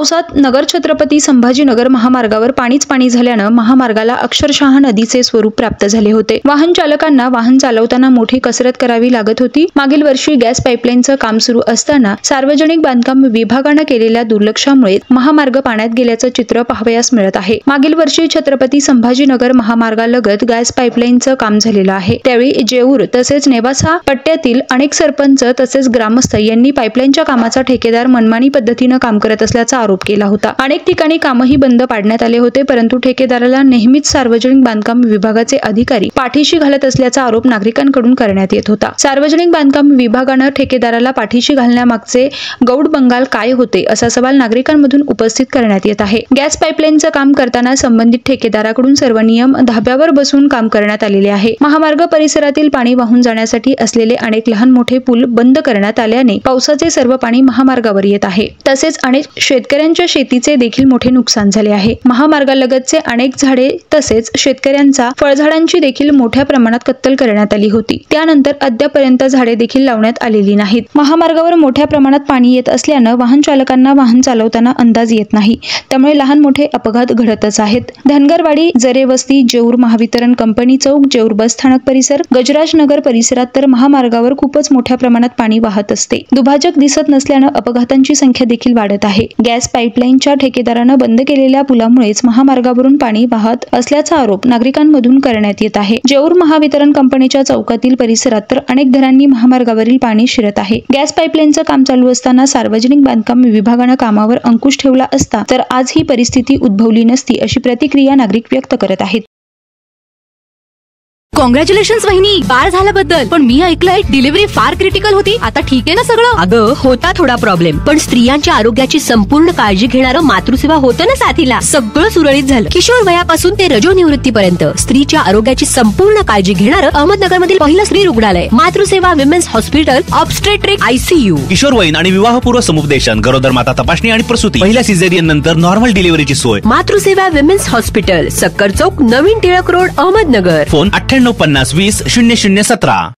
पावसात नगर छत्रपती संभाजीनगर महामार्गावर पाणी झाल्यानं महामार्गाला अक्षरशः नदीचे स्वरूप प्राप्त झाले होते। वाहन चालकांना वाहन चालवताना मोठी कसरत करावी लागत होती। मागील वर्षी गॅस पाईपलाईनचं काम सुरू असताना सार्वजनिक बांधकाम विभागानं केलेल्या दुर्लक्षामुळे महामार्ग पाण्यात गेल्याचं चित्र पाहावयास मिळत आहे। मागील वर्षी छत्रपती संभाजीनगर महामार्गालगत गॅस पाईपलाईनचं काम झालेलं आहे। त्यावेळी जेऊर तसेच नेवासा पट्ट्यातील अनेक सरपंच तसेच ग्रामस्थ यांनी पाईपलाईनच्या कामाचा ठेकेदार मनमानी पद्धतीनं काम करत असल्याचा आरोप केला होता। अनेक ठिकाणी कामही बंद पाडण्यात आले होते, परंतु ठेकेदाराला नेहमीच सार्वजनिक बांधकाम विभागाचे अधिकारी पाठीशी घालत असल्याचा आरोप नागरिकांकडून करण्यात येत होता। सार्वजनिक बांधकाम विभागानं ठेकेदाराला पाठीशी घालण्यामागचे गौड बंगाल काय होते असा सवाल नागरिकांमधून उपस्थित करण्यात येत आहे। गॅस पाईपलाईनचं काम करताना संबंधित ठेकेदाराकडून सर्व नियम धाब्यावर बसून काम करण्यात आलेले आहे। महामार्ग परिसरातील पाणी वाहून जाण्यासाठी असलेले अनेक लहान मोठे पूल बंद करण्यात आल्याने पावसाचे सर्व पाणी महामार्गावर येत आहे। तसेच अनेक शेतकऱ्यांच्या शेतीचे देखील मोठे नुकसान झाले आहे। महामार्गालगतचे अनेक झाडे तसेच शेतकऱ्यांचा फळझाडांची देखील मोठ्या प्रमाणात कत्तल करण्यात आली होती। त्यानंतर अद्यापर्यंत झाडे देखील लावण्यात आलेली नाहीत। महामार्गावर मोठ्या प्रमाणात पाणी येत असल्यानं वाहन चालकांना वाहन चालवताना अंदाज येत नाही, त्यामुळे लहान मोठे अपघात घडतच आहेत। धनगरवाडी, जरेवस्ती, जेऊर महावितरण कंपनी चौक, जेऊर बस स्थानक परिसर, गजराज नगर परिसरात तर महामार्गावर खूपच मोठ्या प्रमाणात पाणी वाहत असते। दुभाजक दिसत नसल्यानं अपघातांची संख्या देखील वाढत आहे। गॅस पाईपलाईनच्या ठेकेदारानं बंद केलेल्या पुलामुळेच महामार्गावरून पाणी वाहत असल्याचा आरोप नागरिकांमधून करण्यात येत आहे। जेऊर महावितरण कंपनीच्या चौकातील परिसरात तर अनेक घरांनी महामार्गावरील पाणी शिरत आहे। गॅस पाईपलाईनचं काम चालू असताना सार्वजनिक बांधकाम विभागानं कामावर अंकुश ठेवला असता तर आज ही परिस्थिती उद्भवली नसती, अशी प्रतिक्रिया नागरिक व्यक्त करत आहेत। कॉंग्रॅच्युलेशन्स वहिनी, बाळ झाल्याबद्दल। पण मी ऐकलंय डिलिव्हरी फार क्रिटिकल होती। आता ठीक आहे ना सगळं? अगं होता थोडा प्रॉब्लेम, पण स्त्रियांच्या आरोग्याची संपूर्ण काळजी घेणारं मातृसेवा होतं ना साथीला। सगळं सुरळीत झालं। किशोर वयापासून ते रजोनिवृत्तीपर्यंत स्त्रीच्या आरोग्याची संपूर्ण काळजी घेणारं अहमदनगर मधील पहिलं स्त्री रुग्णालय Matruseva women's hospital, obstetric ICU, किशोरवयीन आणि विवाहपूर्व समुपदेशन, गरोदर माता तपासणी आणि प्रसूती, पहिल्या सिझेरियन नंतर नॉर्मल डिलिव्हरीची सोय। मातृसेवा विमेन्स हॉस्पिटल, सक्कर चौक, नवीन टिळक रोड, अहमदनगर। फोन 9850 20 0017।